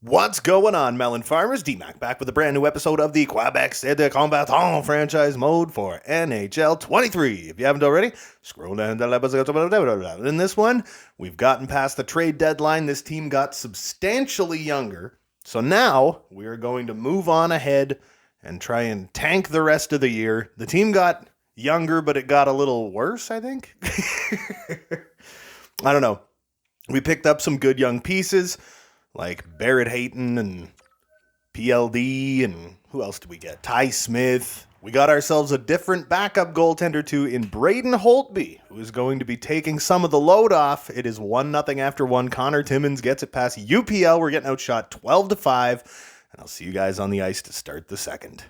What's going on, melon farmers? D-Mac back with a brand new episode of the Quebec City Combattants franchise mode for NHL 23. If you haven't already, scroll down to the episode. In this one, we've gotten past the trade deadline. This team got substantially younger. So now we are going to move on ahead and try and tank the rest of the year. The team got younger, but it got a little worse, I think. I don't know. We picked up some good young pieces, like Barrett Hayton and PLD, and who else did we get? Ty Smith. We got ourselves a different backup goaltender too in Braden Holtby, who is going to be taking some of the load off. It is 1-0 after one. Connor Timmins gets it past UPL. We're getting outshot 12-5, and I'll see you guys on the ice to start the second.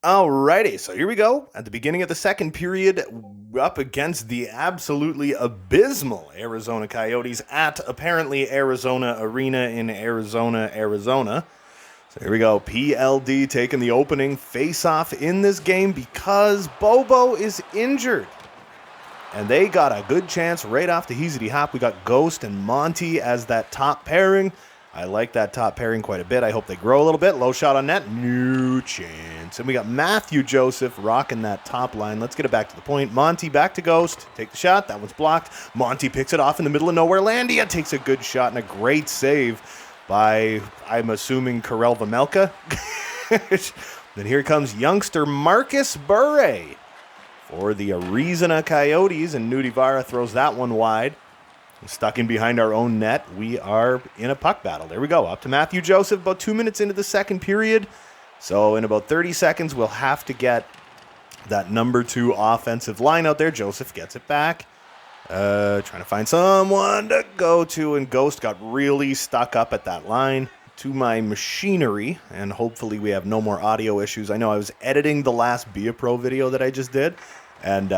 Alrighty, so here we go. At the beginning of the second period, up against the absolutely abysmal Arizona Coyotes at apparently Arizona Arena in Arizona, Arizona. So here we go. PLD taking the opening face-off in this game because Bobo is injured. And they got a good chance right off the heezity hop. We got Ghost and Monty as that top pairing. I like that top pairing quite a bit. I hope they grow a little bit. Low shot on net. No chance. And we got Matthew Joseph rocking that top line. Let's get it back to the point. Monty back to Ghost. Take the shot. That one's blocked. Monty picks it off in the middle of nowhere. Landia takes a good shot and a great save by, I'm assuming, Karel Vejmelka. Then here comes youngster Marcus Bure for the Arizona Coyotes. And Nudi Vara throws that one wide. Stuck in behind our own net. We are in a puck battle. There we go. Up to Matthew Joseph about 2 minutes into the second period. So in about 30 seconds, we'll have to get that number 2 offensive line out there. Joseph gets it back. Trying to find someone to go to. And Ghost got really stuck up at that line. To my machinery. And hopefully we have no more audio issues. I know I was editing the last Be A Pro video that I just did. And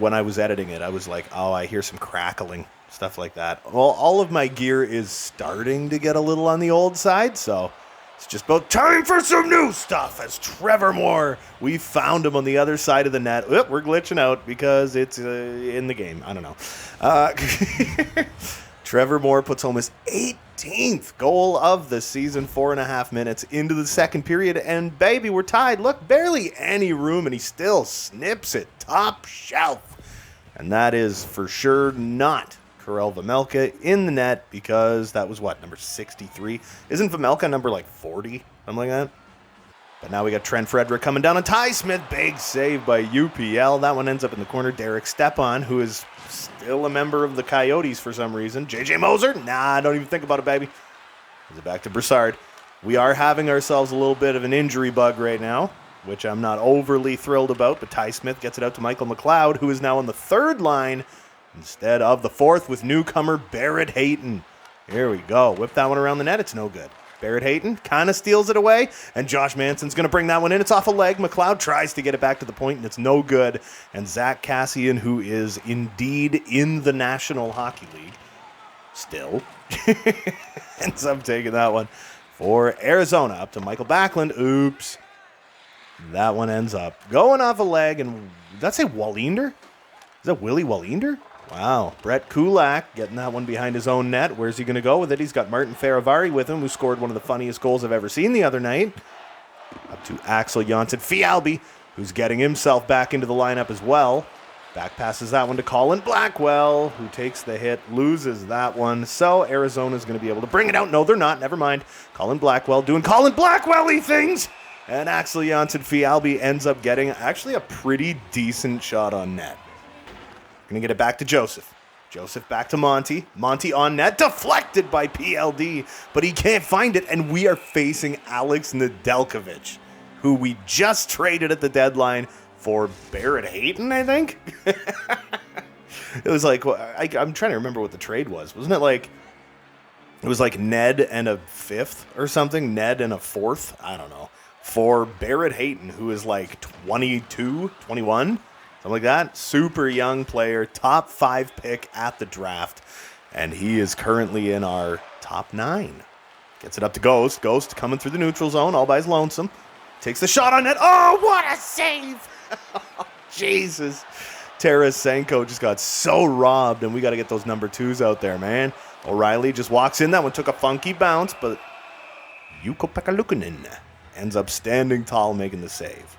when I was editing it, I was like, oh, I hear some crackling. Stuff like that. Well, all of my gear is starting to get a little on the old side, so it's just about time for some new stuff as Trevor Moore. We found him on the other side of the net. Oop, we're glitching out because it's in the game. I don't know. Trevor Moore puts home his 18th goal of the season, 4.5 minutes into the second period, and baby, we're tied. Look, barely any room, and he still snips it top shelf. And that is for sure not Karel Vejmelka in the net because that was what, number 63? Isn't Vejmelka number like 40? Something like that? But now we got Trent Frederick coming down, and Ty Smith, big save by UPL. That one ends up in the corner. Derek Stepan, who is still a member of the Coyotes for some reason. JJ Moser? Nah, don't even think about it, baby. Is it back to Broussard? We are having ourselves a little bit of an injury bug right now, which I'm not overly thrilled about, but Ty Smith gets it out to Michael McLeod, who is now on the third line instead of the fourth with newcomer Barrett Hayton. Here we go. Whip that one around the net. It's no good. Barrett Hayton kind of steals it away, and Josh Manson's going to bring that one in. It's off a leg. McLeod tries to get it back to the point, and it's no good. And Zach Cassian, who is indeed in the National Hockey League, still, ends up taking that one for Arizona. Up to Michael Backlund. Oops. That one ends up going off a leg, and did that say Wallinder? Is that Willie Wallinder? Wow. Brett Kulak getting that one behind his own net. Where's he going to go with it? He's got Martin Faravari with him, who scored one of the funniest goals I've ever seen the other night. Up to Axel Janssen Fialbi, who's getting himself back into the lineup as well. Back passes that one to Colin Blackwell, who takes the hit, loses that one. So Arizona's going to be able to bring it out. No, they're not. Never mind. Colin Blackwell doing Colin Blackwell-y things. And Axel Janssen Fialbi ends up getting actually a pretty decent shot on net. Going to get it back to Joseph. Joseph back to Monty. Monty on net. Deflected by PLD. But he can't find it. And we are facing Alex Nedeljkovic, who we just traded at the deadline for Barrett Hayton, I think. It was like, I'm trying to remember what the trade was. Wasn't it like, it was like Ned and a fifth or something? Ned and a fourth? I don't know. For Barrett Hayton, who is like 22, 21. Something like that. Super young player, top 5 pick at the draft. And he is currently in our top 9. Gets it up to Ghost. Ghost coming through the neutral zone all by his lonesome. Takes the shot on net. Oh, what a save! Jesus. Tarasenko just got so robbed, and we got to get those number 2s out there, man. O'Reilly just walks in. That one took a funky bounce, but Ukko-Pekka Luukkonen ends up standing tall, making the save.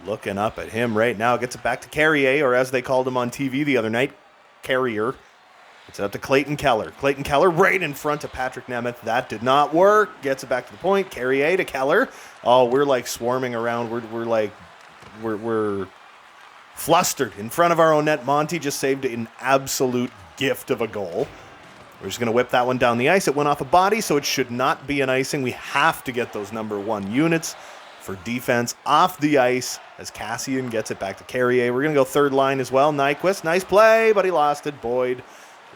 Looking up at him right now. Gets it back to Carrier, or as they called him on TV the other night, Carrier. Gets it up to Clayton Keller. Clayton Keller right in front of Patrick Nemeth. That did not work. Gets it back to the point. Carrier to Keller. Oh, we're like swarming around. We're flustered in front of our own net. Monty just saved an absolute gift of a goal. We're just going to whip that one down the ice. It went off a body, so it should not be an icing. We have to get those number 1 units for defense off the ice as Cassian gets it back to Carrier. We're going to go third line as well. Nyquist, nice play, but he lost it. Boyd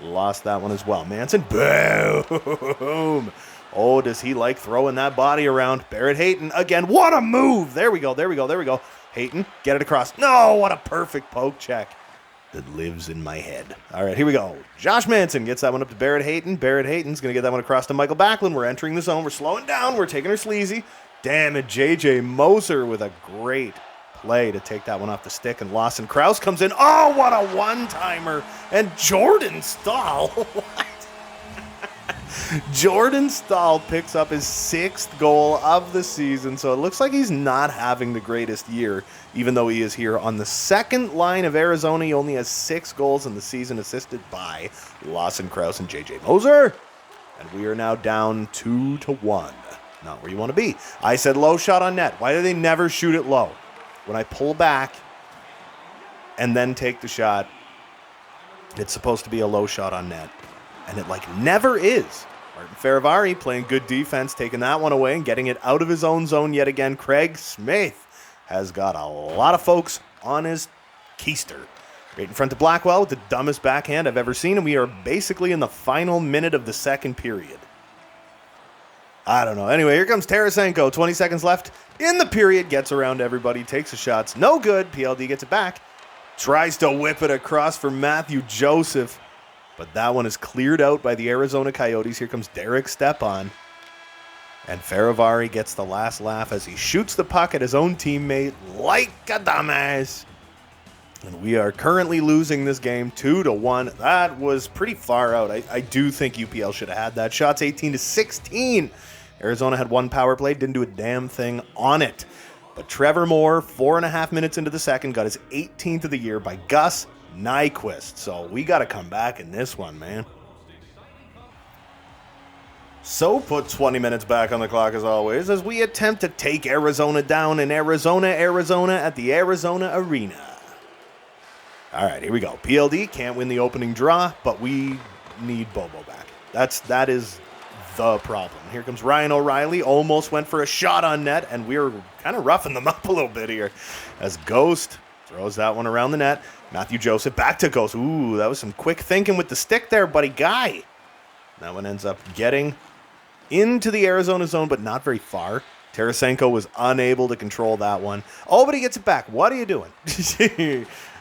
lost that one as well. Manson, boom. Oh, does he like throwing that body around? Barrett Hayton again. What a move. There we go. Hayton, get it across. No, what a perfect poke check that lives in my head. All right, here we go. Josh Manson gets that one up to Barrett Hayton. Barrett Hayton's going to get that one across to Michael Backlund. We're entering the zone. We're slowing down. We're taking her sleazy. Damn it, J.J. Moser with a great play to take that one off the stick. And Lawson Krause comes in. Oh, what a one-timer. And Jordan Stahl. What? Jordan Stahl picks up his 6th goal of the season, so it looks like he's not having the greatest year, even though he is here on the second line of Arizona. He only has 6 goals in the season, assisted by Lawson Krause and J.J. Moser. And we are now down 2-1. Not where you want to be. I said low shot on net. Why do they never shoot it low? When I pull back and then take the shot, it's supposed to be a low shot on net. And it never is. Martin Faravari playing good defense, taking that one away and getting it out of his own zone yet again. Craig Smith has got a lot of folks on his keister. Right in front of Blackwell with the dumbest backhand I've ever seen, and we are basically in the final minute of the second period. I don't know. Anyway, here comes Tarasenko. 20 seconds left in the period. Gets around everybody, takes the shots. No good. PLD gets it back. Tries to whip it across for Matthew Joseph. But that one is cleared out by the Arizona Coyotes. Here comes Derek Stepan. And Faravari gets the last laugh as he shoots the puck at his own teammate like a dumbass. And we are currently losing this game 2-1. That was pretty far out. I do think UPL should have had that. Shots 18-16. Arizona had 1 power play, didn't do a damn thing on it. But Trevor Moore, 4.5 minutes into the second, got his 18th of the year by Gus Nyquist. So we got to come back in this one, man. So put 20 minutes back on the clock as always as we attempt to take Arizona down in Arizona at the Arizona Arena. All right, here we go. PLD can't win the opening draw, but we need Bobo back. That is the problem. Here comes Ryan O'Reilly. Almost went for a shot on net, and we're kind of roughing them up a little bit here as Ghost throws that one around the net. Matthew Joseph back to Ghost. Ooh, that was some quick thinking with the stick there, buddy guy. That one ends up getting into the Arizona zone, but not very far. Tarasenko was unable to control that one. Oh, but he gets it back. What are you doing?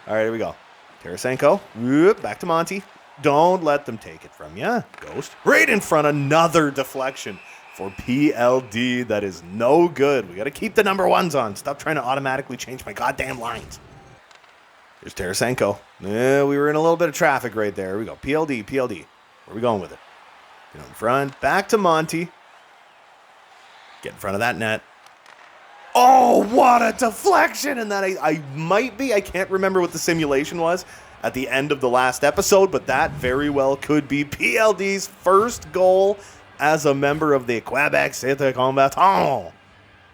All right, here we go. Tarasenko. Whoop, back to Monty. Don't let them take it from you. Ghost. Right in front. Another deflection for PLD. That is no good. We got to keep the number 1s on. Stop trying to automatically change my goddamn lines. Here's Tarasenko. Yeah, we were in a little bit of traffic right there. Here we go. PLD. Where are we going with it? Get in front. Back to Monty. Get in front of that net. Oh, what a deflection! And that I can't remember what the simulation was at the end of the last episode, but that very well could be PLD's first goal as a member of the Quebec City Combattants.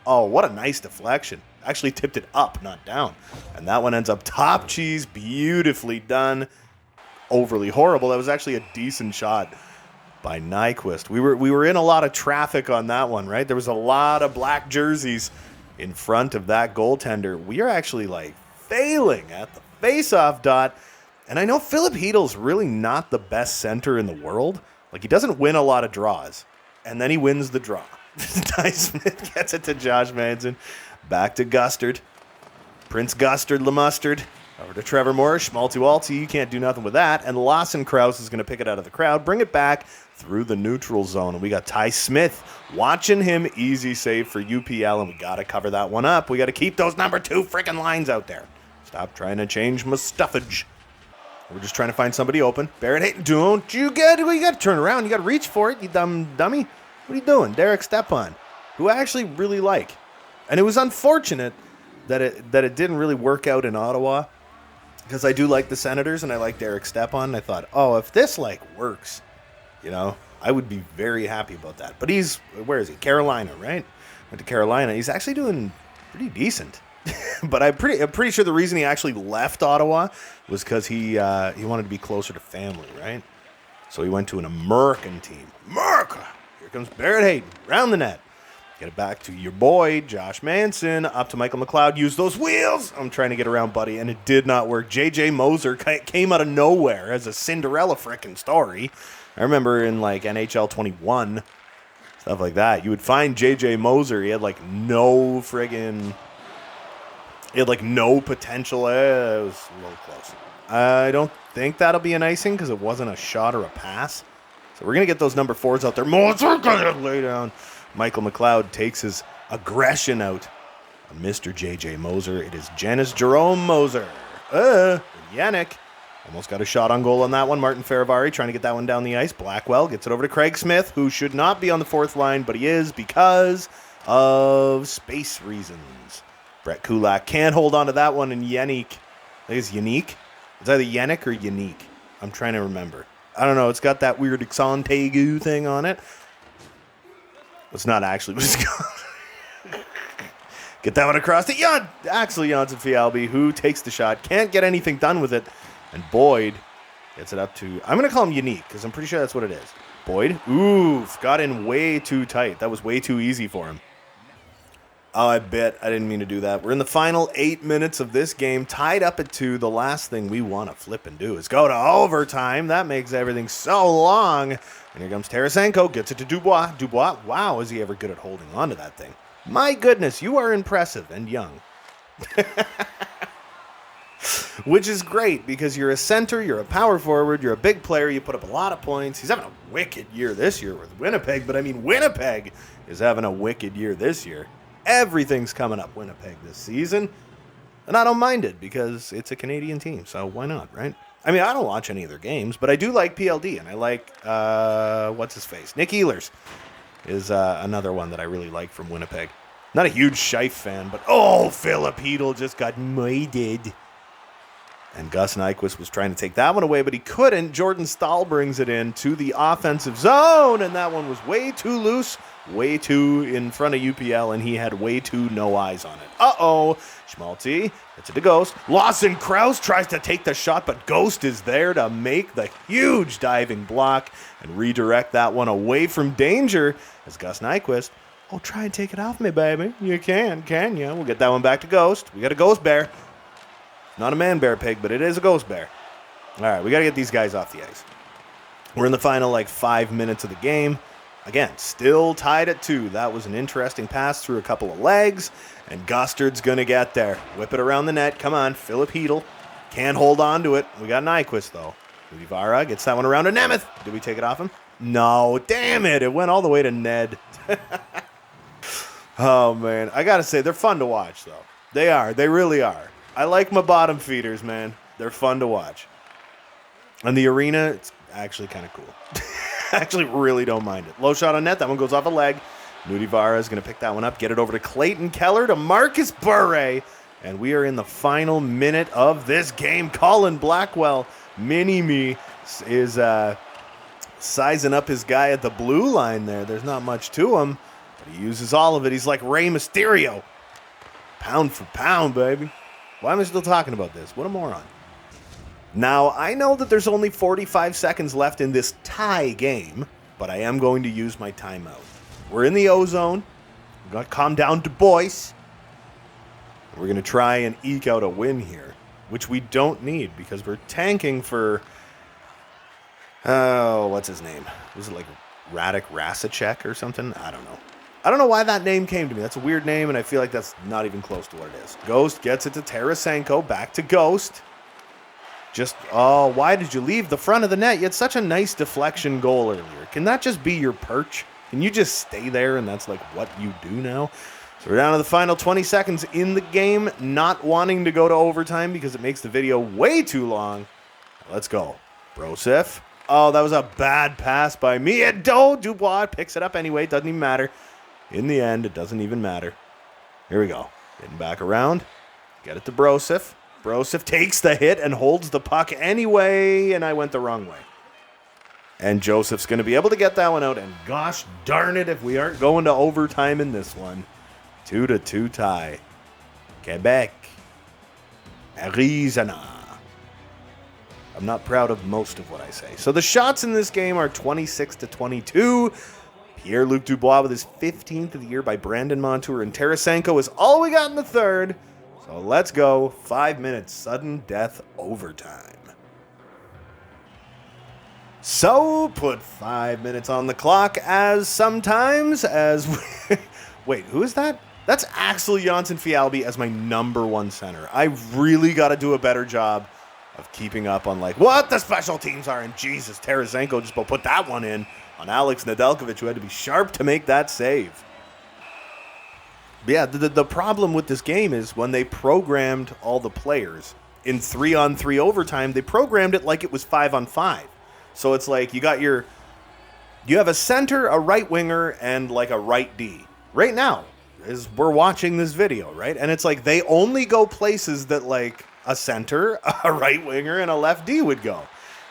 Oh, what a nice deflection. Actually tipped it up, not down. And that one ends up top cheese, beautifully done. Overly horrible. That was actually a decent shot by Nyquist. We were in a lot of traffic on that one, right? There was a lot of black jerseys in front of that goaltender. We are actually failing at the face-off dot. And I know Philip Heedle's really not the best center in the world. He doesn't win a lot of draws. And then he wins the draw. Ty Smith gets it to Josh Manson. Back to Gustard. Prince Gustard LeMustard. Over to Trevor Moore. Schmalti-Walti. You can't do nothing with that. And Lawson Krause is going to pick it out of the crowd. Bring it back through the neutral zone. And we got Ty Smith watching him. Easy save for UPL. And we got to cover that one up. We got to keep those number 2 freaking lines out there. Stop trying to change my stuffage. We're just trying to find somebody open. Barrett Hayton, don't you get it? You got to turn around. You got to reach for it, you dummy. What are you doing? Derek Stepan, who I actually really like. And it was unfortunate that it didn't really work out in Ottawa, because I do like the Senators and I like Derek Stepan. I thought, oh, if this works, I would be very happy about that. But where is he? Carolina, right? Went to Carolina. He's actually doing pretty decent. But I'm pretty sure the reason he actually left Ottawa was because he wanted to be closer to family, right? So he went to an American team. America! Here comes Barrett Hayton. Round the net. Get it back to your boy, Josh Manson. Up to Michael McLeod. Use those wheels. I'm trying to get around, buddy, and it did not work. J.J. Moser came out of nowhere as a Cinderella frickin' story. I remember in, NHL 21, stuff like that. You would find J.J. Moser. He had, no friggin'... He had, no potential. It was a little close. I don't think that'll be an icing because it wasn't a shot or a pass. So we're going to get those number 4s out there. Moser going to lay down. Michael McLeod takes his aggression out on Mr. J.J. Moser. It is Janice Jerome Moser. Yannick almost got a shot on goal on that one. Martin Faravari trying to get that one down the ice. Blackwell gets it over to Craig Smith, who should not be on the 4th line, but he is because of space reasons. Brett Kulak can't hold on to that one, and Yannick, I think it's Yannick. It's either Yannick or Yannick. I'm trying to remember. I don't know. It's got that weird Xantegu thing on it. It's not actually what it's called. Get that one across to Axel Janssen-Fialbi, who takes the shot. Can't get anything done with it. And Boyd gets it up to... I'm going to call him Yannick, because I'm pretty sure that's what it is. Boyd. Oof. Got in way too tight. That was way too easy for him. Oh, I bet. I didn't mean to do that. We're in the final 8 minutes of this game, tied up at 2. The last thing we want to flip and do is go to overtime. That makes everything so long. And here comes Tarasenko. Gets it to Dubois. Dubois, wow, is he ever good at holding on to that thing? My goodness, you are impressive and young. Which is great, because you're a center, you're a power forward, you're a big player, you put up a lot of points. He's having a wicked year this year with Winnipeg, but I mean, Winnipeg is having a wicked year this year. Everything's coming up Winnipeg this season, and I don't mind it because it's a Canadian team, so why not, right? I mean, I don't watch any of their games, but I do like PLD, and I like, what's-his-face? Nick Ehlers is another one that I really like from Winnipeg. Not a huge Scheif fan, but, Philip Hedl just got mated. And Gus Nyquist was trying to take that one away, but he couldn't. Jordan Stahl brings it in to the offensive zone, and that one was way too loose, way too in front of UPL, and he had way too no eyes on it. Schmaltzy gets it to Ghost. Lawson Krause tries to take the shot, but Ghost is there to make the huge diving block and redirect that one away from danger as Gus Nyquist, try and take it off me, baby. You can you? We'll get that one back to Ghost. We got a Ghost Bear. Not a man bear pig, but it is a ghost bear. All right, we got to get these guys off the ice. We're in the final 5 minutes of the game. Again, still tied at 2. That was an interesting pass through a couple of legs, and Gustard's going to get there. Whip it around the net. Come on, Philip Hedl. Can't hold on to it. We got Nyquist, though. Udivara gets that one around to Nemeth. Did we take it off him? No, damn it. It went all the way to Ned. Oh, man. I got to say, they're fun to watch, though. They are. They really are. I like my bottom feeders, man. They're fun to watch. And the arena, it's actually kind of cool. I actually really don't mind it. Low shot on net. That one goes off a leg. Nudivara is going to pick that one up. Get it over to Clayton Keller to Marcus Bure. And we are in the final minute of this game. Colin Blackwell, Mini-Me, is sizing up his guy at the blue line there. There's not much to him, but he uses all of it. He's like Rey Mysterio. Pound for pound, baby. Why am I still talking about this? What a moron. Now, I know that there's only 45 seconds left in this tie game, but I am going to use my timeout. We're in the O-zone. We've got to calm down, Du Bois. We're going to try and eke out a win here, which we don't need because we're tanking for... what's his name? Was it like Radek Rasicek or something? I don't know. I don't know why that name came to me. That's a weird name, and I feel like that's not even close to what it is. Ghost gets it to Tarasenko. Back to Ghost. Why did you leave the front of the net? You had such a nice deflection goal earlier. Can that just be your perch? Can you just stay there, and that's like what you do now? So we're down to the final 20 seconds in the game, not wanting to go to overtime because it makes the video way too long. Let's go. Broseph. Oh, that was a bad pass by me. And Dubois picks it up anyway. It doesn't even matter. In the end, it doesn't even matter. Here we go. Getting back around. Get it to Broseph. Broseph takes the hit and holds the puck anyway, and I went the wrong way. And Joseph's going to be able to get that one out, and gosh darn it if we aren't going to overtime in this one. 2-2 tie. Quebec. Arizona. I'm not proud of most of what I say. So the shots in this game are 26-22. Pierre-Luc Dubois with his 15th of the year by Brandon Montour, and Tarasenko is all we got in the third. So let's go. 5 minutes, sudden death overtime. So put 5 minutes on the clock as sometimes as... Wait, who is that? That's Axel Jonsson-Fjällby as my number one center. I really got to do a better job of keeping up on what the special teams are. And Jesus, Tarasenko just put that one in on Alex Nedeljkovic, who had to be sharp to make that save. But yeah, the problem with this game is when they programmed all the players in 3-on-3 overtime, they programmed it like it was 5-on-5. So it's like you have a center, a right winger, and a right D. Right now, as we're watching this video, right? And it's like they only go places that a center, a right winger, and a left D would go.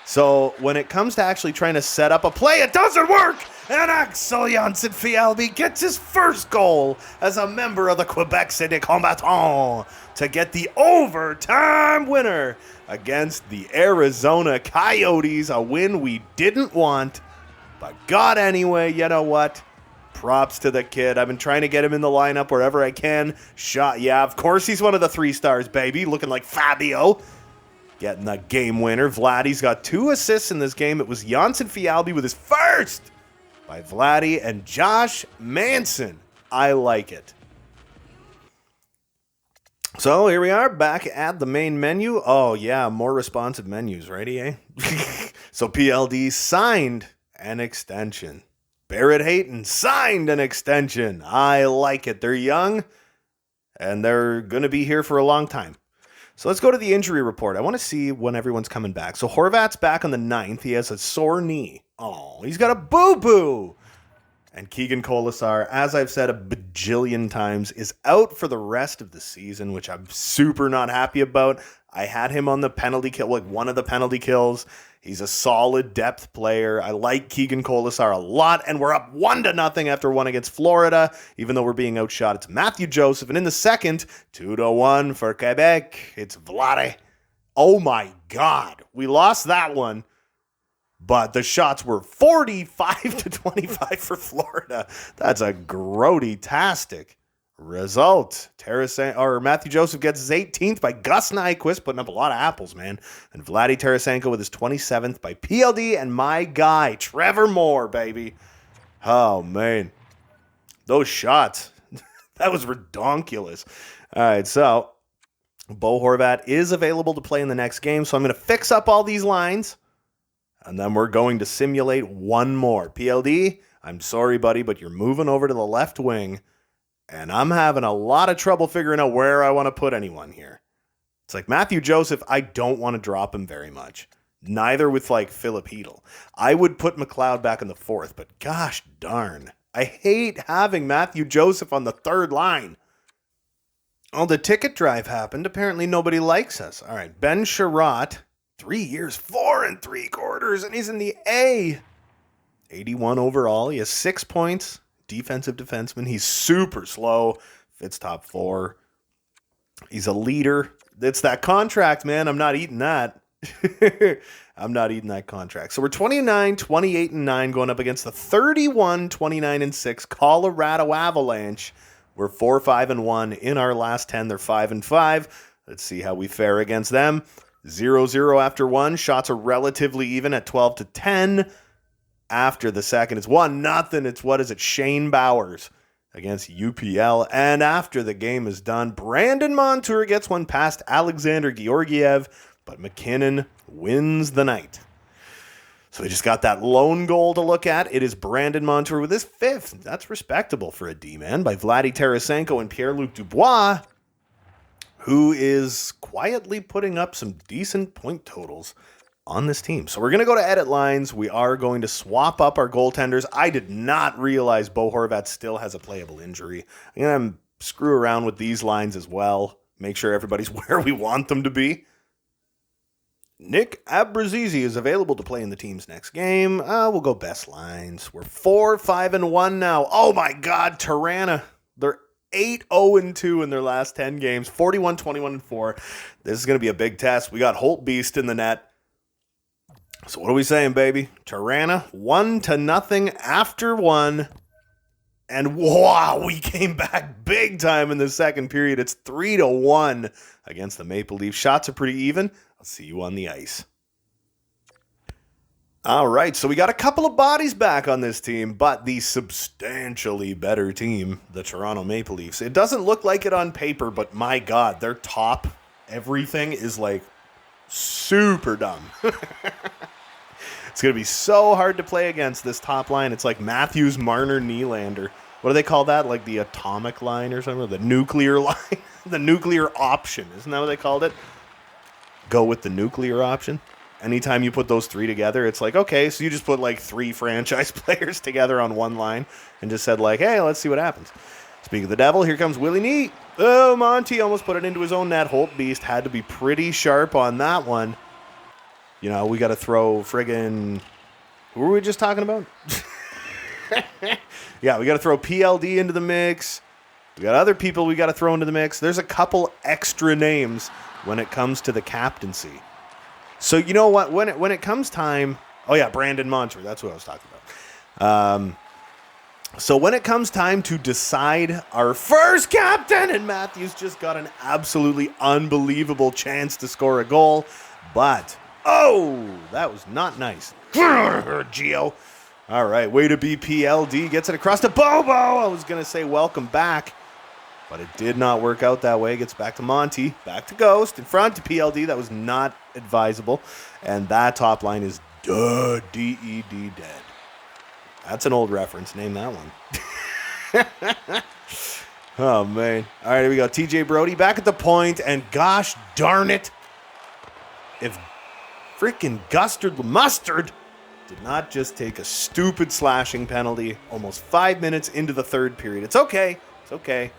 So when it comes to actually trying to set up a play, it doesn't work! And Axel Jonsson-Fjällby gets his first goal as a member of the Quebec City Combattants to get the overtime winner against the Arizona Coyotes, a win we didn't want, but got anyway. You know what? Props to the kid. I've been trying to get him in the lineup wherever I can. Yeah, of course he's one of the 3 stars, baby, looking like Fabio. Getting the game winner. Vladdy's got 2 assists in this game. It was Jonsson-Fjällby with his first by Vladdy and Josh Manson. I like it. So here we are back at the main menu. Oh yeah, more responsive menus, righty, eh? So PLD signed an extension. Barrett Hayton signed an extension. I like it. They're young, and they're going to be here for a long time. So let's go to the injury report. I want to see when everyone's coming back. So Horvat's back on the 9th. He has a sore knee. Oh, he's got a boo-boo. And Keegan Colasar, as I've said a bajillion times, is out for the rest of the season, which I'm super not happy about. I had him on the penalty kill, one of the penalty kills. He's a solid depth player. I like Keegan Colasar a lot, and we're up 1-0 after one against Florida, even though we're being outshot. It's Matthew Joseph, and in the second, 2-1 for Quebec. It's Vlade. Oh my God, we lost that one, but the shots were 45-25 for Florida. That's a grody-tastic result. Matthew Joseph gets his 18th by Gus Nyquist, putting up a lot of apples, man. And Vladdy Tarasenko with his 27th by PLD and my guy, Trevor Moore, baby. Oh, man. Those shots. That was redonkulous. All right, so Bo Horvat is available to play in the next game, so I'm going to fix up all these lines, and then we're going to simulate one more. PLD, I'm sorry, buddy, but you're moving over to the left wing, and I'm having a lot of trouble figuring out where I want to put anyone here. It's like Matthew Joseph, I don't want to drop him very much. Neither with Philip Hedl. I would put McLeod back in the 4th, but gosh darn. I hate having Matthew Joseph on the 3rd line. Oh, the ticket drive happened. Apparently nobody likes us. All right, Ben Sherratt, 3 years, 4 3/4, and he's in the A. 81 overall. He has 6 points. Defensive defenseman. He's super slow. Fits top 4. He's a leader. It's that contract, man. I'm not eating that. I'm not eating that contract. So we're 29, 28, and 9 going up against the 31, 29, and 6 Colorado Avalanche. We're 4-5-1 in our last 10. They're 5-5. Let's see how we fare against them. 0-0 after 1. Shots are relatively even at 12-10. After the second, it's 1-0. It's Shane Bowers against UPL. And after the game is done, Brandon Montour gets one past Alexander Georgiev, but McKinnon wins the night. So we just got that lone goal to look at. It is Brandon Montour with his 5th. That's respectable for a D-man by Vladdy Tarasenko and Pierre-Luc Dubois, who is quietly putting up some decent point totals. on this team. So we're going to go to edit lines. We are going to swap up our goaltenders. I did not realize Bo Horvat still has a playable injury. I'm going to screw around with these lines as well. Make sure everybody's where we want them to be. Nick Abrazizi is available to play in the team's next game. We'll go best lines. We're 4-5-1 now. Oh my God, Tirana. They're 8-0-2 in their last 10 games. 41-21-4. This is going to be a big test. We got Holtbeast in the net. So what are we saying, baby? Tirana 1-0 after 1. And wow, we came back big time in the second period. It's 3-1 against the Maple Leafs. Shots are pretty even. I'll see you on the ice. All right, so we got a couple of bodies back on this team, but the substantially better team, the Toronto Maple Leafs. It doesn't look like it on paper, but my God, their top everything is like super dumb. It's going to be so hard to play against this top line. It's like Matthews, Marner, Nylander. What do they call that? Like the atomic line or something? Or the nuclear line? The nuclear option. Isn't that what they called it? Go with the nuclear option. Anytime you put those three together, it's like, okay, so you just put like 3 franchise players together on one line and just said like, hey, let's see what happens. Speaking of the devil, here comes Willie Nee. Oh, Monty almost put it into his own net. Holtbeast had to be pretty sharp on that one. You know, we got to throw friggin'... Who were we just talking about? Yeah, we got to throw PLD into the mix. We got other people we got to throw into the mix. There's a couple extra names when it comes to the captaincy. So, you know what? When it comes time... Oh, yeah, Brandon Montour. That's what I was talking about. So when it comes time to decide our first captain, and Matthews just got an absolutely unbelievable chance to score a goal, but... Oh, that was not nice. Gio. All right, way to be PLD. Gets it across to Bobo. I was going to say welcome back, but it did not work out that way. Gets back to Monty. Back to Ghost. In front to PLD. That was not advisable. And that top line is D-E-D dead. That's an old reference. Name that one. Oh, man. All right, here we go. TJ Brody back at the point, and gosh darn it. If freaking Gustard Mustard did not just take a stupid slashing penalty almost 5 minutes into the third period. It's okay. It's okay.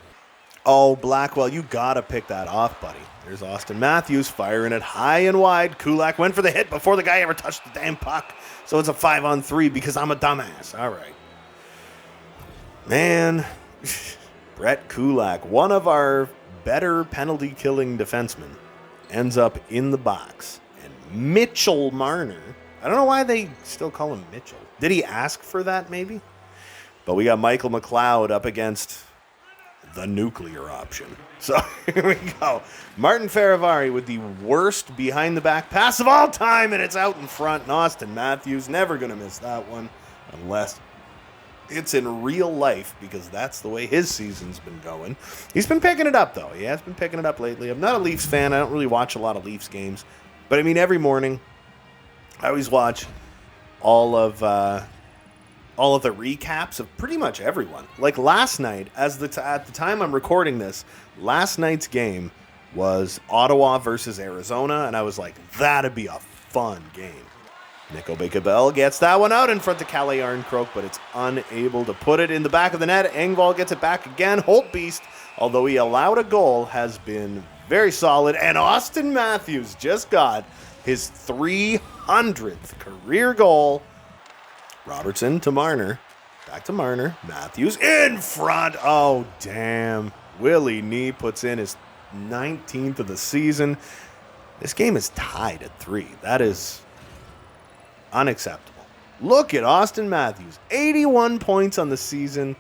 Oh, Blackwell, you got to pick that off, buddy. There's Austin Matthews firing it high and wide. Kulak went for the hit before the guy ever touched the damn puck. So it's a 5-on-3 because I'm a dumbass. All right. Man, Brett Kulak, one of our better penalty-killing defensemen, ends up in the box. Mitchell Marner. I don't know why they still call him Mitchell. Did he ask for that, maybe? But we got Michael McLeod up against the nuclear option. So here we go. Martin Faravari with the worst behind-the-back pass of all time, and it's out in front. And Austin Matthews, never going to miss that one, unless it's in real life, because that's the way his season's been going. He's been picking it up, though. He has been picking it up lately. I'm not a Leafs fan. I don't really watch a lot of Leafs games. But, I mean, every morning, I always watch all of the recaps of pretty much everyone. Like last night, at the time I'm recording this, last night's game was Ottawa versus Arizona, and I was like, that'd be a fun game. Nico Bacabell gets that one out in front of Calle Arncroke, but it's unable to put it in the back of the net. Engvall gets it back again. Holtbeast, although he allowed a goal, has been very solid. And Austin Matthews just got his 300th career goal. Robertson to Marner. Back to Marner. Matthews in front. Oh, damn. Willie Nee puts in his 19th of the season. This game is tied at 3. That is unacceptable. Look at Austin Matthews. 81 points on the season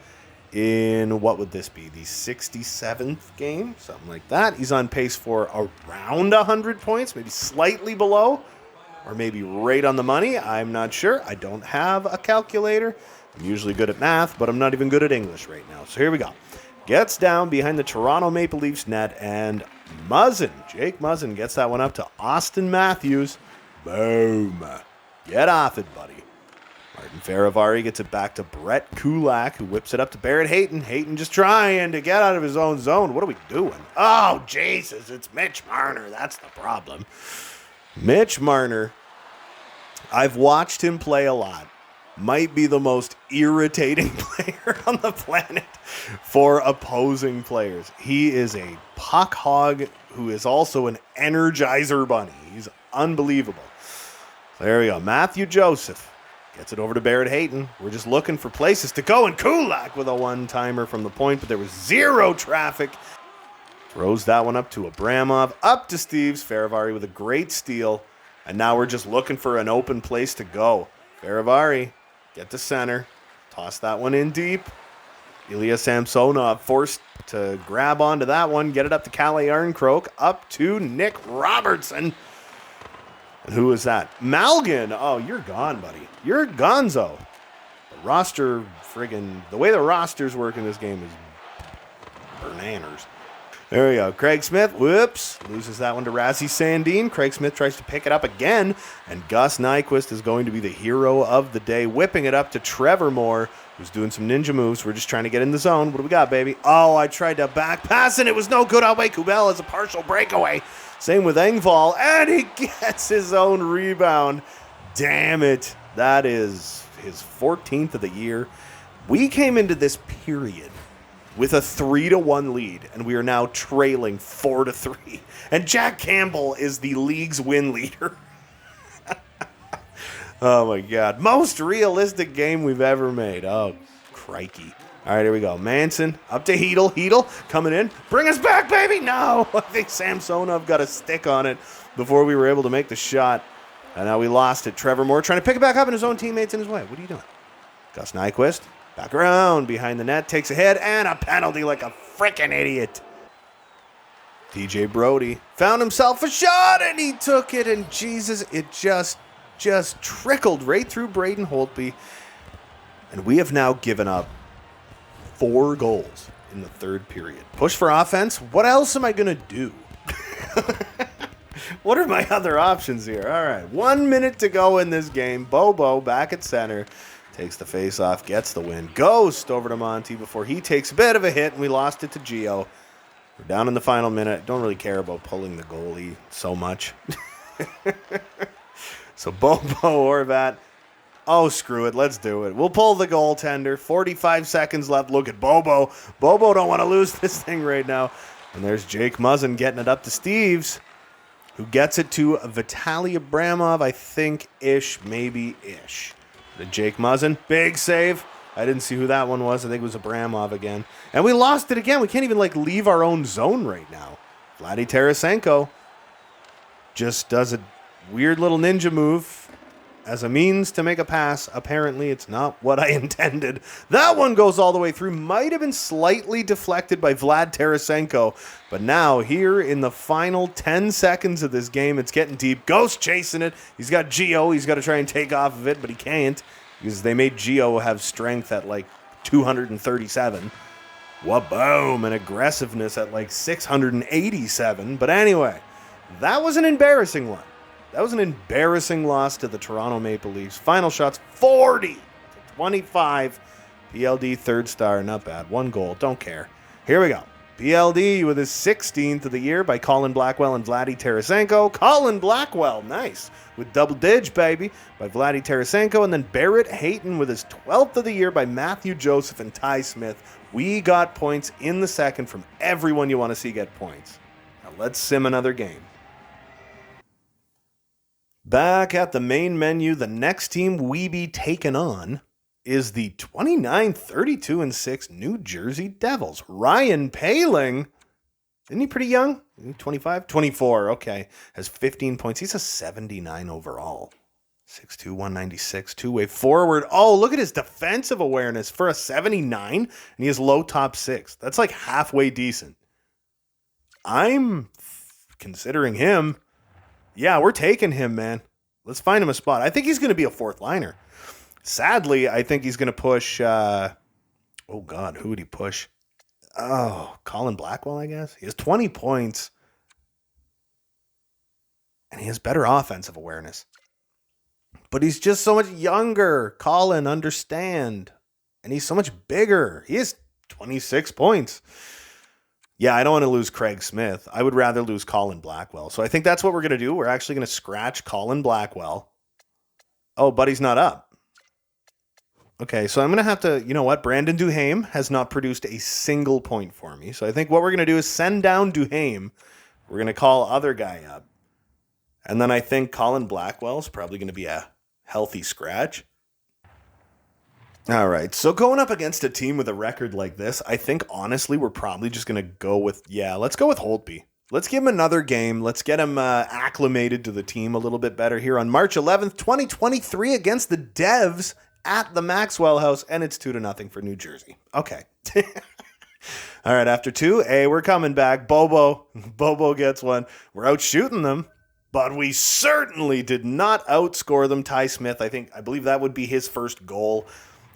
in, what would this be, the 67th game? Something like that. He's on pace for around 100 points, maybe slightly below, or maybe right on the money. I'm not sure. I don't have a calculator. I'm usually good at math, but I'm not even good at English right now. So here we go. Gets down behind the Toronto Maple Leafs net, and Jake Muzzin gets that one up to Austin Matthews. Boom. Get off it, buddy. Martin Faravari gets it back to Brett Kulak, who whips it up to Barrett Hayton. Hayton just trying to get out of his own zone. What are we doing? Oh, Jesus, it's Mitch Marner. That's the problem. Mitch Marner I've watched him play a lot. Might be the most irritating player on the planet for opposing players. He is a puck hog who is also an energizer bunny. He's unbelievable. So there we go. Matthew Joseph gets it over to Barrett Hayton. We're just looking for places to go, and Kulak with a one-timer from the point, but there was zero traffic. Throws that one up to Abramov, up to Steves. Faravari with a great steal. And now we're just looking for an open place to go. Faravari, get to center. Toss that one in deep. Ilya Samsonov forced to grab onto that one. Get it up to Kalle Arncroak. Up to Nick Robertson. And who is that? Malgin. Oh, you're gone, buddy. You're gonzo. The way the rosters work in this game is bananas. There we go. Craig Smith, whoops, loses that one to Razzie Sandin. Craig Smith tries to pick it up again, and Gus Nyquist is going to be the hero of the day, whipping it up to Trevor Moore, who's doing some ninja moves. We're just trying to get in the zone. What do we got, baby? Oh, I tried to back pass, and it was no good. Away Kubel as a partial breakaway. Same with Engvall, and he gets his own rebound. Damn it. That is his 14th of the year. We came into this period with a 3-1 lead, and we are now trailing 4-3. And Jack Campbell is the league's win leader. Oh my God. Most realistic game we've ever made. Oh, crikey. All right, here we go. Manson up to Hedel. Hedel coming in. Bring us back, baby. No, I think Samsonov got a stick on it before we were able to make the shot. And now we lost it. Trevor Moore trying to pick it back up, and his own teammates in his way. What are you doing? Gus Nyquist. Back around, behind the net, takes a hit, and a penalty like a freaking idiot. DJ Brody found himself a shot, and he took it, and Jesus, it just trickled right through Braden Holtby. And we have now given up 4 goals in the third period. Push for offense? What else am I going to do? What are my other options here? All right, 1 minute to go in this game. Bobo back at center. Takes the face-off, gets the win. Ghost over to Monty before he takes a bit of a hit, and we lost it to Gio. We're down in the final minute. Don't really care about pulling the goalie so much. So Bobo Horvat. Oh, screw it. Let's do it. We'll pull the goaltender. 45 seconds left. Look at Bobo. Bobo don't want to lose this thing right now. And there's Jake Muzzin getting it up to Steves, who gets it to Vitaly Abramov, I think-ish, maybe-ish. The Jake Muzzin, big save. I didn't see who that one was. I think it was Abramov again. And we lost it again. We can't even, leave our own zone right now. Vladdy Tarasenko just does a weird little ninja move as a means to make a pass. Apparently, it's not what I intended. That one goes all the way through. Might have been slightly deflected by Vlad Tarasenko. But now, here in the final 10 seconds of this game, it's getting deep. Ghost chasing it. He's got Gio. He's got to try and take off of it, but he can't, because they made Gio have strength at 237. Wha-boom, and aggressiveness at 687. But anyway, that was an embarrassing one. That was an embarrassing loss to the Toronto Maple Leafs. Final shots 40-25. PLD third star, not bad. 1 goal, don't care. Here we go. PLD with his 16th of the year by Colin Blackwell and Vladdy Tarasenko. Colin Blackwell, nice, with double dig, baby, by Vladdy Tarasenko. And then Barrett Hayton with his 12th of the year by Matthew Joseph and Ty Smith. We got points in the second from everyone you want to see get points. Now let's sim another game. Back at the main menu, the next team we be taking on is the 29-32-6 New Jersey Devils. Ryan Poehling, isn't he pretty young? 25? 24, okay. Has 15 points. He's a 79 overall. 6'2", 196, two-way forward. Oh, look at his defensive awareness for a 79, and he has low top 6. That's halfway decent. I'm considering him. Yeah, we're taking him, man. Let's find him a spot. I think he's going to be a 4th liner. Sadly, I think he's going to push... oh, God, who would he push? Oh, Colin Blackwell, I guess. He has 20 points. And he has better offensive awareness. But he's just so much younger. Colin, understand. And he's so much bigger. He has 26 points. Yeah, I don't want to lose Craig Smith. I would rather lose Colin Blackwell. So I think that's what we're going to do. We're actually going to scratch Colin Blackwell. Oh, Buddy's not up. Okay, so I'm going to have to, you know what? Brandon Duhaime has not produced a single point for me. So I think what we're going to do is send down Duhaime. We're going to call other guy up. And then I think Colin Blackwell's probably going to be a healthy scratch. All right, so going up against a team with a record like this, I think honestly we're probably just going to go with, let's go with Holtby. Let's give him another game. Let's get him acclimated to the team a little bit better here on March 11th, 2023 against the Devs at the Maxwell House, and it's 2-0 for New Jersey. Okay. All right, after 2, hey, we're coming back. Bobo gets one. We're out shooting them, but we certainly did not outscore them. Ty Smith, I believe that would be his first goal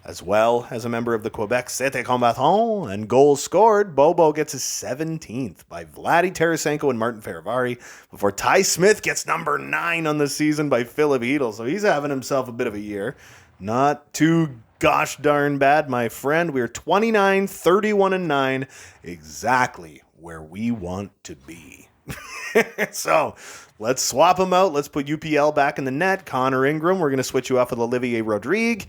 as well as a member of the Quebec City Combattants, and goals scored. Bobo gets his 17th by Vladdy Tarasenko and Martin Ferivari before Ty Smith gets number 9 on the season by Philip Hedl. So he's having himself a bit of a year. Not too gosh darn bad, my friend. We're 29, 31, and 9, exactly where we want to be. So let's swap them out. Let's put UPL back in the net. Connor Ingram, we're going to switch you off with Olivier Rodrigue.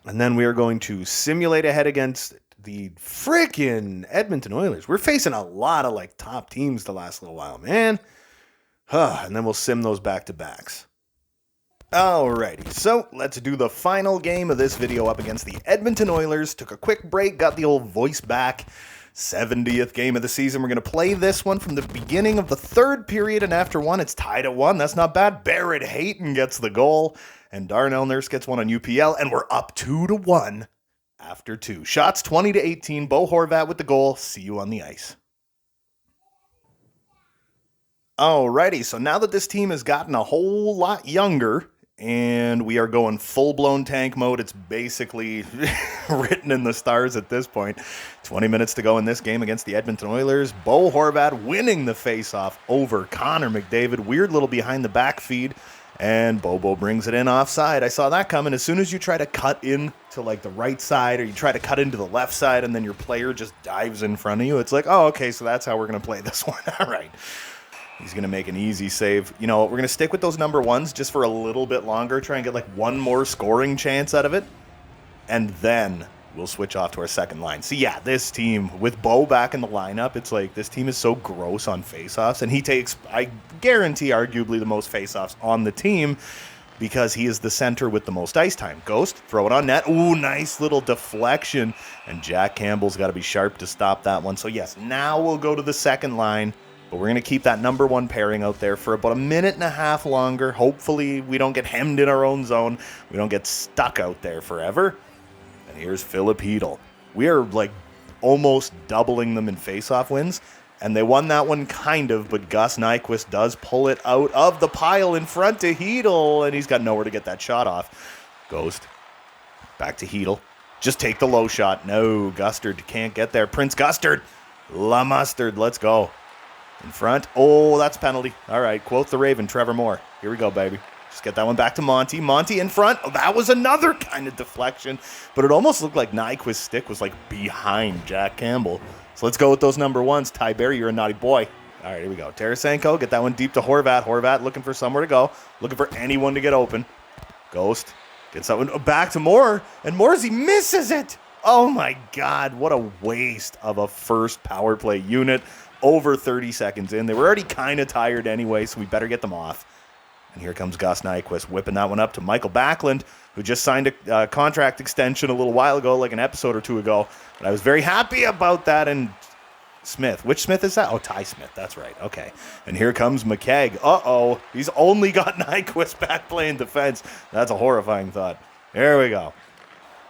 And then we are going to simulate ahead against the freaking Edmonton Oilers. We're facing a lot of top teams the last little while, man. And then we'll sim those back-to-backs. Alrighty, so let's do the final game of this video up against the Edmonton Oilers. Took a quick break, got the old voice back. 70th game of the season. We're going to play this one from the beginning of the third period, and after 1, it's tied at 1. That's not bad. Barrett Hayton gets the goal, and Darnell Nurse gets one on UPL, and we're up 2-1 after 2. Shots 20-18. Bo Horvat with the goal. See you on the ice. Alrighty, so now that this team has gotten a whole lot younger, and we are going full-blown tank mode. It's basically written in the stars at this point. 20 minutes to go in this game against the Edmonton Oilers. Bo Horvat winning the face-off over Connor McDavid. Weird little behind-the-back feed, and Bobo brings it in offside. I saw that coming. As soon as you try to cut in to the right side, or you try to cut into the left side, and then your player just dives in front of you, it's like, oh, okay, so that's how we're going to play this one. All right. He's going to make an easy save. You know, we're going to stick with those number 1s just for a little bit longer. Try and get one more scoring chance out of it. And then we'll switch off to our second line. So yeah, this team, with Bo back in the lineup, it's this team is so gross on faceoffs. And he takes, I guarantee, arguably the most faceoffs on the team because he is the center with the most ice time. Ghost, throw it on net. Ooh, nice little deflection. And Jack Campbell's got to be sharp to stop that one. So yes, now we'll go to the second line. But we're going to keep that number 1 pairing out there for about a minute and a half longer. Hopefully we don't get hemmed in our own zone. We don't get stuck out there forever. And here's Philip Hedl. We are almost doubling them in faceoff wins. And they won that one kind of, but Gus Nyquist does pull it out of the pile in front to Hedl. And he's got nowhere to get that shot off. Ghost. Back to Hedl. Just take the low shot. No, Gustard can't get there. Prince Gustard. La Mustard. Let's go. In front. Oh, that's penalty. All right, quote the Raven, Trevor Moore. Here we go, baby. Just get that one back to Monty. Monty in front. Oh, that was another kind of deflection. But it almost looked like Nyquist's stick was behind Jack Campbell. So let's go with those number 1s. Ty Berry, you're a naughty boy. All right, here we go. Tarasenko, get that one deep to Horvat. Horvat looking for somewhere to go. Looking for anyone to get open. Ghost gets that one back to Moore. And Moorsey misses it. Oh, my God. What a waste of a first power play unit. Over 30 seconds in. They were already kind of tired anyway, so we better get them off. And here comes Gus Nyquist whipping that one up to Michael Backlund, who just signed a contract extension a little while ago, an episode or 2 ago. But I was very happy about that. And Smith. Which Smith is that? Oh, Ty Smith. That's right. Okay. And here comes McKegg. Uh-oh. He's only got Nyquist back playing defense. That's a horrifying thought. There we go.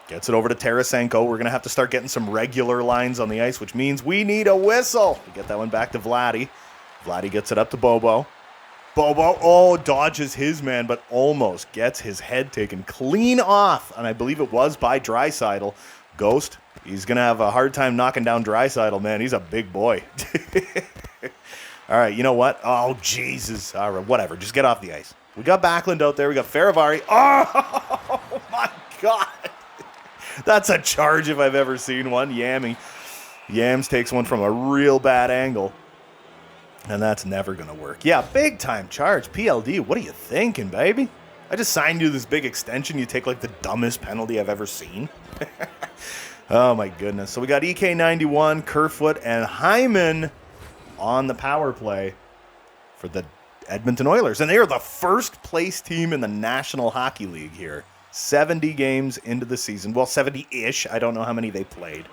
Gets it over to Tarasenko. We're going to have to start getting some regular lines on the ice, which means we need a whistle. We get that one back to Vladdy. Vladdy gets it up to Bobo. Bobo, dodges his man, but almost gets his head taken clean off. And I believe it was by Draisaitl. Ghost, he's going to have a hard time knocking down Draisaitl, man. He's a big boy. All right, you know what? Oh, Jesus. All right, whatever. Just get off the ice. We got Backlund out there. We got Ferivari. Oh, my God. That's a charge if I've ever seen one. Yams takes one from a real bad angle. And that's never going to work. Yeah, big time charge. PLD, what are you thinking, baby? I just signed you this big extension. You take like the dumbest penalty I've ever seen. Oh my goodness. So we got EK91, Kerfoot, and Hyman on the power play for the Edmonton Oilers. And they are the first place team in the National Hockey League here. 70 games into the season. Well, 70-ish. I don't know how many they played.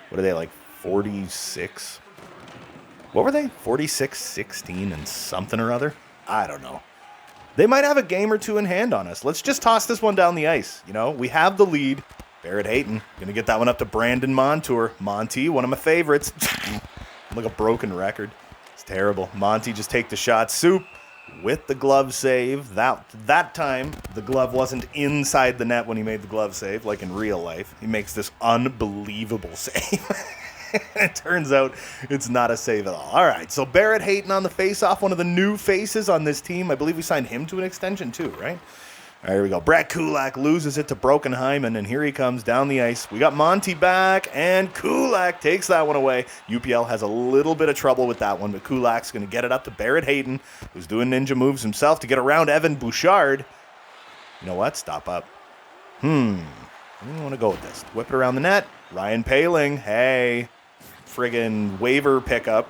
What are they, like 46? What were they? 46, 16, and something or other? I don't know. They might have a game or two in hand on us. Let's just toss this one down the ice. You know, we have the lead. Barrett Hayton. Going to get that one up to Brandon Montour. Monty, one of my favorites. Like a broken record. It's terrible. Monty just take the shot. Soup with the glove save. That time, the glove wasn't inside the net when he made the glove save, like in real life. He makes this unbelievable save. It turns out it's not a save at all. All right, so Barrett Hayton on the face-off, one of the new faces on this team. I believe we signed him to an extension too, right? All right, here we go. Brett Kulak loses it to Broken Hyman, and here he comes down the ice. We got Monty back, and Kulak takes that one away. UPL has a little bit of trouble with that one, but Kulak's going to get it up to Barrett Hayton, who's doing ninja moves himself to get around Evan Bouchard. You know what? Stop up. I don't want to go with this. Whip it around the net. Ryan Paling, hey, friggin' waiver pickup.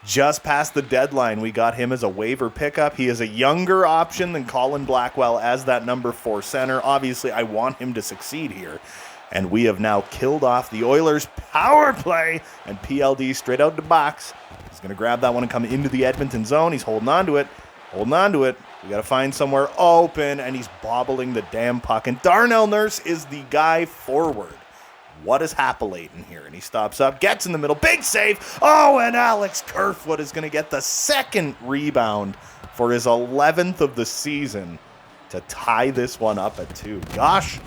Just past the deadline, we got him as a waiver pickup. He is a younger option than Colin Blackwell as that number 4 center. Obviously, I want him to succeed here. And we have now killed off the Oilers' power play. And PLD straight out the box. He's going to grab that one and come into the Edmonton zone. He's holding on to it. Holding on to it. We got to find somewhere open. And he's bobbling the damn puck. And Darnell Nurse is the guy forward. What is happening here? And he stops up, gets in the middle, big save. Oh, and Alex Kerfoot is going to get the second rebound for his 11th of the season to tie this one up at 2. Gosh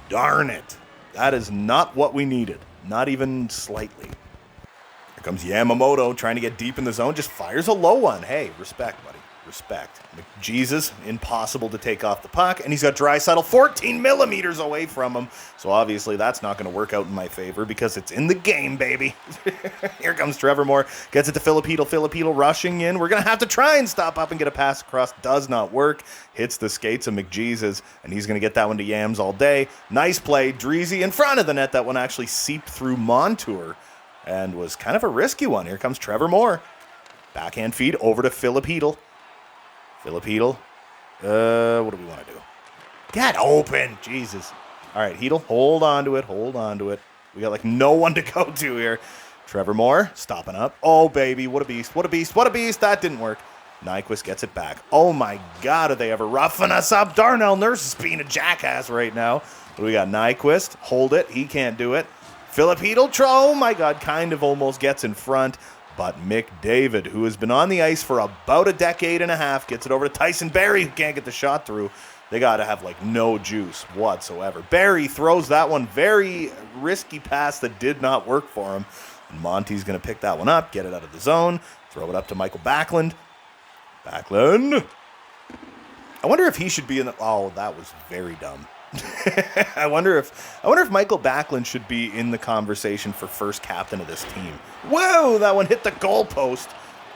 darn it. That is not what we needed. Not even slightly. Here comes Yamamoto trying to get deep in the zone. Just fires a low one. Hey, respect, buddy. Respect. Jesus, impossible to take off the puck, and he's got Draisaitl 14 millimeters away from him. So obviously that's not going to work out in my favor because it's in the game, baby. Here comes Trevor Moore, gets it to Filipino. Filipino rushing in. We're going to have to try and stop up and get a pass across. Does not work. Hits the skates of McJesus, and he's going to get that one to Yams all day. Nice play. Dreezy in front of the net. That one actually seeped through Montour and was kind of a risky one. Here comes Trevor Moore. Backhand feed over to Filipino. What do we want to do? Get open! Jesus. All right, Hedel, hold on to it. Hold on to it. We got like no one to go to here. Trevor Moore, stopping up. Oh, baby, what a beast. What a beast. What a beast. That didn't work. Nyquist gets it back. Oh, my God, are they ever roughing us up? Darnell Nurse is being a jackass right now. But we got Nyquist. Hold it. He can't do it. Philip Hedel, oh, my God, kind of almost gets in front. But McDavid, who has been on the ice for about a decade and a half, gets it over to Tyson Barrie, who can't get the shot through. They got to have, like, no juice whatsoever. Barrie throws that one. Very risky pass that did not work for him. And Monty's going to pick that one up, get it out of the zone, throw it up to Michael Backlund. Backlund. I wonder if he should be in the... Oh, that was very dumb. I wonder if Michael Backlund should be in the conversation for first captain of this team. Whoa, that one hit the goalpost.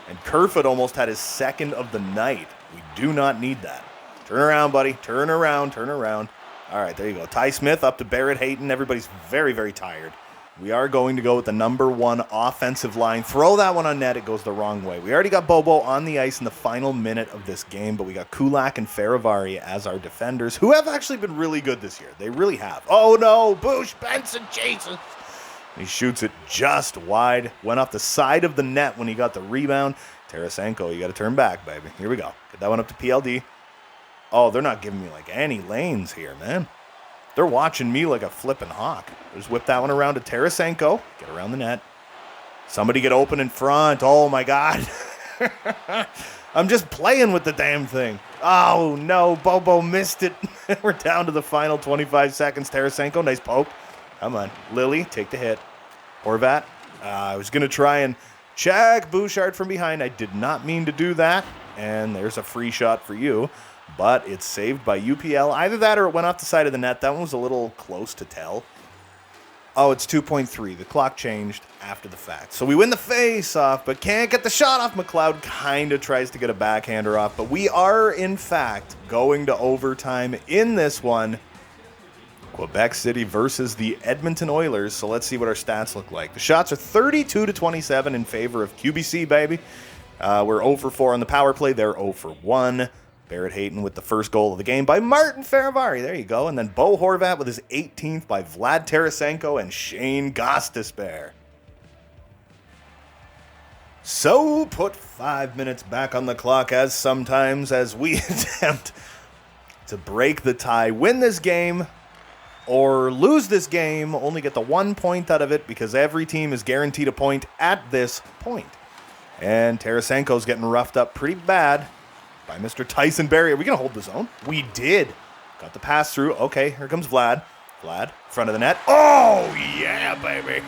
And Kerfoot almost had his second of the night. We do not need that. Turn around, buddy. Turn around, turn around. All right, there you go. Ty Smith up to Barrett Hayton. Everybody's very, very tired. We are going to go with the number 1 offensive line. Throw that one on net. It goes the wrong way. We already got Bobo on the ice in the final minute of this game, but we got Kulak and Faravari as our defenders, who have actually been really good this year. They really have. Oh, no. Bush Benson, Jesus. He shoots it just wide. Went off the side of the net when he got the rebound. Tarasenko, you got to turn back, baby. Here we go. Get that one up to PLD. Oh, they're not giving me, like, any lanes here, man. They're watching me like a flippin' hawk. Just whip that one around to Tarasenko. Get around the net. Somebody get open in front. Oh, my God. I'm just playing with the damn thing. Oh, no. Bobo missed it. We're down to the final 25 seconds. Tarasenko, nice poke. Come on. Lily, take the hit. Horvat. I was going to try and check Bouchard from behind. I did not mean to do that. And there's a free shot for you. But it's saved by UPL. Either that or it went off the side of the net. That one was a little close to tell. Oh, it's 2.3. The clock changed after the fact. So we win the face-off, but can't get the shot off. McLeod kind of tries to get a backhander off, but we are, in fact, going to overtime in this one. Quebec City versus the Edmonton Oilers. So let's see what our stats look like. The shots are 32-27 in favor of QBC, baby. We're 0 for 4 on the power play. They're 0 for 1. Barrett Hayton with the first goal of the game by Martin Faravari. There you go. And then Bo Horvat with his 18th by Vlad Tarasenko and Shane Gostisbehere. So put 5 minutes back on the clock as we attempt to break the tie, win this game, or lose this game, only get the 1 point out of it because every team is guaranteed a point at this point. And Tarasenko's getting roughed up pretty bad by Mr. Tyson Barrie. Are we going to hold the zone? We did. Got the pass through. Okay, here comes Vlad. Vlad, front of the net. Oh, yeah, baby.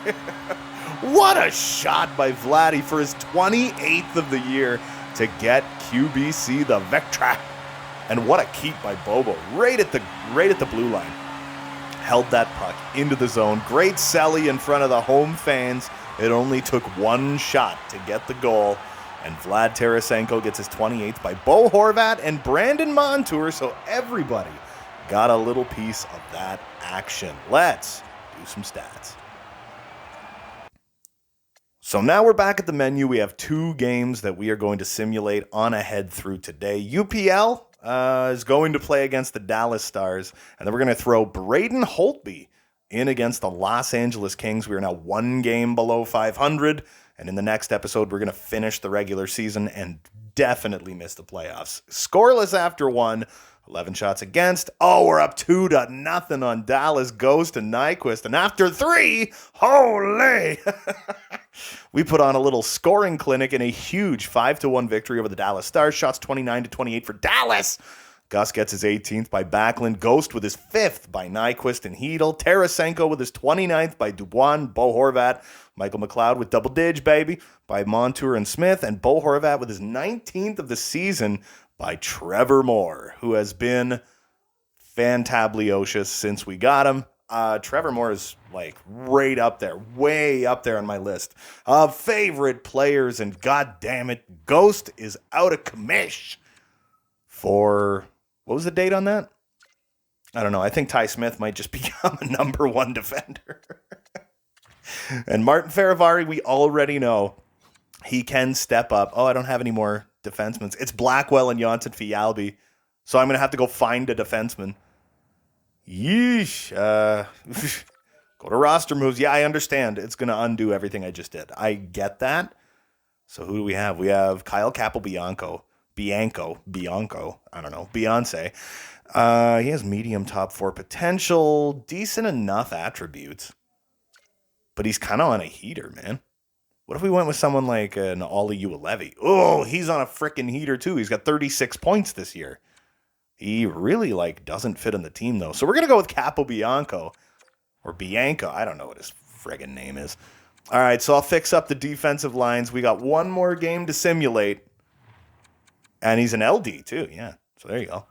What a shot by Vladdy for his 28th of the year to get QBC the victory. And what a keep by Bobo right at the blue line. Held that puck into the zone. Great celly in front of the home fans. It only took one shot to get the goal. And Vlad Tarasenko gets his 28th by Bo Horvat and Brandon Montour, so everybody got a little piece of that action. Let's do some stats. So now we're back at the menu. We have 2 games that we are going to simulate on ahead through today. UPL is going to play against the Dallas Stars, and then we're going to throw Braden Holtby in against the Los Angeles Kings. We are now 1 game below 500. And in the next episode, we're going to finish the regular season and definitely miss the playoffs. Scoreless after 1, 11 shots against. Oh, we're up 2-0 on Dallas. Goes to Nyquist. And after 3, holy! We put on a little scoring clinic in a huge 5-1 victory over the Dallas Stars. Shots 29-28 for Dallas. Gus gets his 18th by Backlund. Ghost with his 5th by Nyquist and Hedel. Tarasenko with his 29th by Dubois, Bo Horvat. Michael McLeod with double dig, baby, by Montour and Smith. And Bo Horvat with his 19th of the season by Trevor Moore, who has been fantablicious since we got him. Trevor Moore is like right up there, way up there on my list of favorite players. And God damn it, Ghost is out of commish for... What was the date on that? I don't know. I think Ty Smith might just become a number 1 defender. And Martin Faravari, we already know he can step up. Oh, I don't have any more defensemen. It's Blackwell and Janssen Fialbi. So I'm going to have to go find a defenseman. Yeesh. Go to roster moves. Yeah, I understand. It's going to undo everything I just did. I get that. So who do we have? We have Kyle Capobianco. Bianco, I don't know, Beyonce. He has medium top 4 potential, decent enough attributes, but he's kind of on a heater, man. What if we went with someone like an Ollie Ulevi? Oh, he's on a freaking heater too. He's got 36 points this year. He really doesn't fit in the team though. So we're going to go with Capobianco or Bianco. I don't know what his friggin' name is. All right, so I'll fix up the defensive lines. We got 1 more game to simulate. And he's an LD too, yeah. So there you go.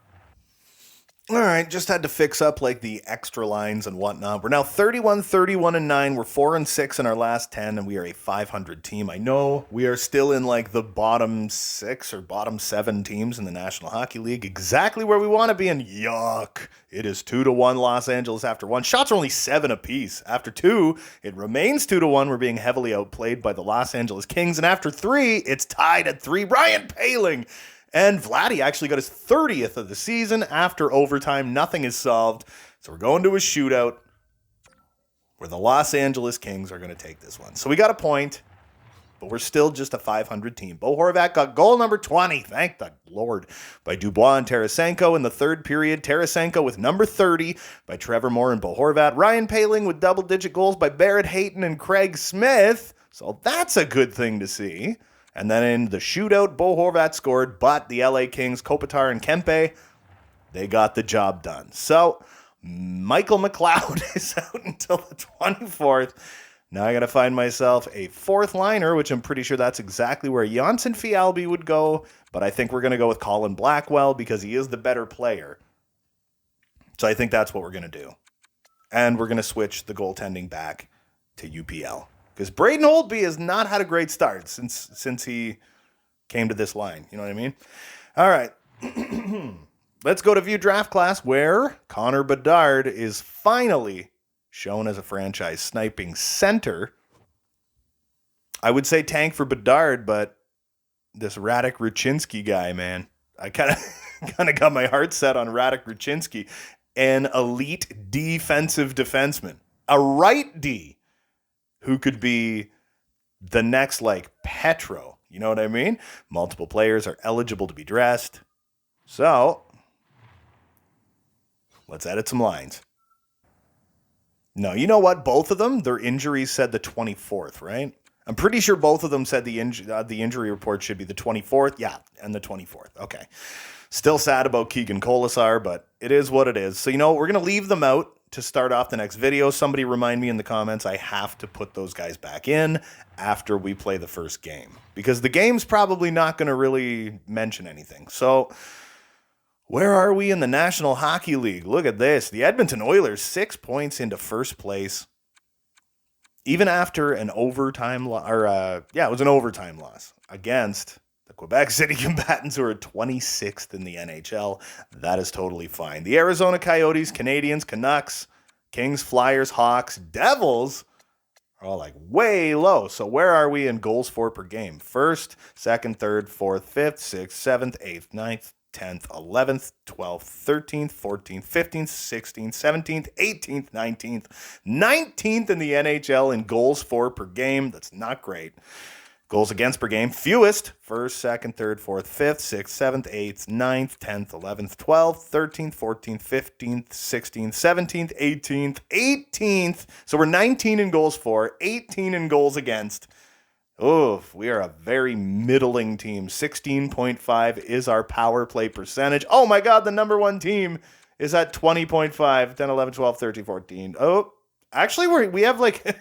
All right, just had to fix up the extra lines and whatnot. We're now 31-31-9. We're 4-6 in our last 10, and we are a 500 team. I know we are still in the bottom 6 or bottom 7 teams in the National Hockey League, exactly where we want to be. And yuck, it is 2-1 Los Angeles after 1. Shots are only 7 apiece. After 2, it remains 2-1. We're being heavily outplayed by the Los Angeles Kings, and after 3, it's tied at 3. Ryan Poehling. And Vladdy actually got his 30th of the season after overtime. Nothing is solved. So we're going to a shootout where the Los Angeles Kings are going to take this one. So we got a point, but we're still just a 500 team. Bo Horvat got goal number 20, thank the Lord, by Dubois and Tarasenko in the 3rd period. Tarasenko with number 30 by Trevor Moore and Bo Horvat. Ryan Poehling with double-digit goals by Barrett Hayton and Craig Smith. So that's a good thing to see. And then in the shootout, Bo Horvat scored, but the LA Kings, Kopitar and Kempe, they got the job done. So Michael McLeod is out until the 24th. Now I got to find myself a 4th liner, which I'm pretty sure that's exactly where Janssen Fialbi would go. But I think we're going to go with Colin Blackwell because he is the better player. So I think that's what we're going to do. And we're going to switch the goaltending back to UPL. Because Braden Holtby has not had a great start since he came to this line. You know what I mean? All right. Let's go to View Draft Class, where Connor Bedard is finally shown as a franchise sniping center. I would say tank for Bedard, but this Radek Ruchinski guy, man, I kind of got my heart set on Radek Ruchinski, an elite defensive defenseman, a right D who could be the next like Petro. You know what I mean? Multiple players are eligible to be dressed. So let's edit some lines. No, you know what? Both of them, their injuries said the 24th, right? I'm pretty sure both of them said the injury report should be the 24th. Yeah, and the 24th. Okay. Still sad about Keegan Colasar, but it is what it is. So, you know, we're going to leave them out to start off the next video. Somebody remind me in the comments. I have to put those guys back in after we play the first game, because the game's probably not going to really mention anything. So where are we in the National Hockey League? Look at this. The Edmonton Oilers, 6 points into first place. Even after an overtime it was an overtime loss against the Quebec City Combattants, who are 26th in the NHL. That is totally fine. The Arizona Coyotes, Canadians, Canucks, Kings, Flyers, Hawks, Devils are all like way low. So where are we in goals for per game? First, second, third, fourth, fifth, sixth, seventh, eighth, ninth, 10th, 11th, 12th, 13th, 14th, 15th, 16th, 17th, 18th, 19th, 19th in the NHL in goals for per game. That's not great. Goals against per game, fewest. First, second, third, fourth, fifth, sixth, seventh, eighth, 9th, 10th, 11th, 12th, 13th, 14th, 15th, 16th, 17th, 18th, 18th. So we're 19 in goals for, 18 in goals against. Oof, we are a very middling team. 16.5 is our power play percentage. Oh my God, the number one team is at 20.5, 10, 11, 12, 13, 14. Oh, actually, we have like,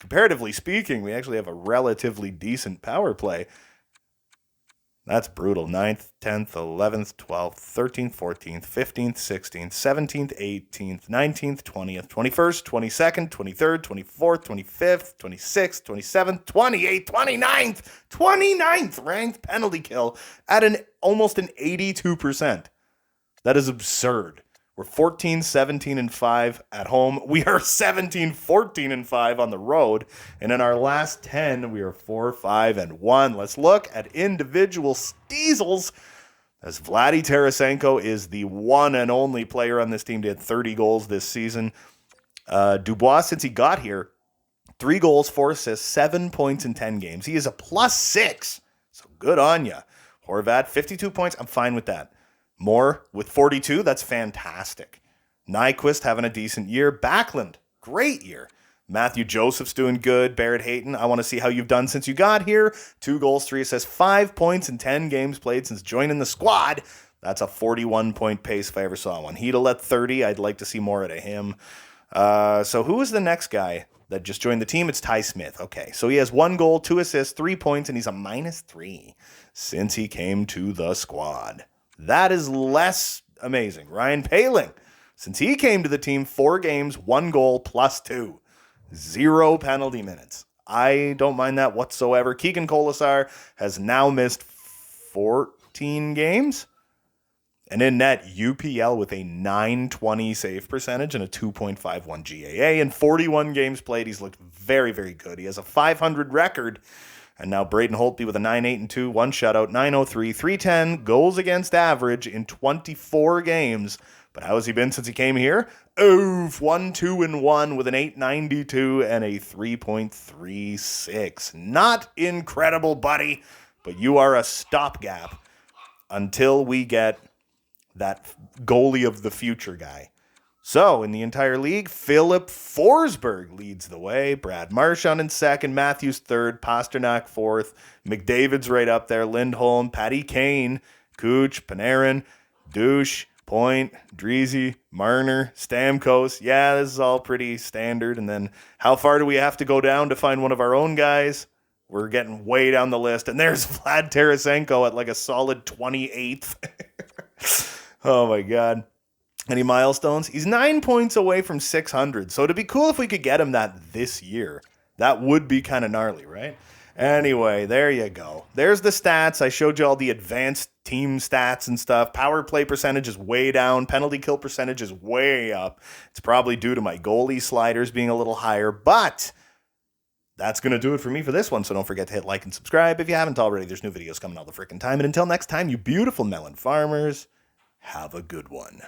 comparatively speaking, we actually have a relatively decent power play. That's brutal. 9th, 10th, 11th, 12th, 13th, 14th, 15th, 16th, 17th, 18th, 19th, 20th, 21st, 22nd, 23rd, 24th, 25th, 26th, 27th, 28th, 29th, 29th ranked penalty kill at almost an 82%. That is absurd. We're 14, 17, and 5 at home. We are 17, 14, and 5 on the road. And in our last 10, we are 4, 5, and 1. Let's look at individual steezels, as Vladdy Tarasenko is the one and only player on this team to hit 30 goals this season. Dubois, since he got here, 3 goals, 4 assists, 7 points in 10 games. He is a +6, so good on ya. Horvat, 52 points. I'm fine with that. Moore with 42, that's fantastic. Nyquist having a decent year. Backlund, great year. Matthew Joseph's doing good. Barrett Hayton, I want to see how you've done since you got here. 2 goals, 3 assists, 5 points in 10 games played since joining the squad. That's a 41-point pace if I ever saw one. Hedel at 30, I'd like to see more out of him. So who is the next guy that just joined the team? It's Ty Smith. Okay, so he has 1 goal, 2 assists, 3 points, and he's a -3 since he came to the squad. That is less amazing. Ryan Poehling, since he came to the team, 4 games, 1 goal, +2. 0 penalty minutes. I don't mind that whatsoever. Keegan Colasar has now missed 14 games. And in net, UPL with a .920 save percentage and a 2.51 GAA. In 41 games played, he's looked very, very good. He has a .500 record. And now Braden Holtby with a 9.8-2, 1 shutout, .903, 310 goals against average in 24 games. But how has he been since he came here? 1-2-1 with an 8.92 and a 3.36. Not incredible, buddy, but you are a stopgap until we get that goalie of the future guy. So, in the entire league, Philip Forsberg leads the way. Brad Marchand in second, Matthews third, Pasternak fourth, McDavid's right up there, Lindholm, Patty Kane, Cooch, Panarin, Douche, Point, Dreezy, Marner, Stamkos. Yeah, this is all pretty standard. And then how far do we have to go down to find one of our own guys? We're getting way down the list. And there's Vlad Tarasenko at like a solid 28th. Oh, my God. Any milestones? He's 9 points away from 600. So it'd be cool if we could get him that this year. That would be kind of gnarly, right? Anyway, there you go. There's the stats. I showed you all the advanced team stats and stuff. Power play percentage is way down. Penalty kill percentage is way up. It's probably due to my goalie sliders being a little higher, but that's going to do it for me for this one. So don't forget to hit like and subscribe if you haven't already. There's new videos coming all the freaking time. And until next time, you beautiful melon farmers, have a good one.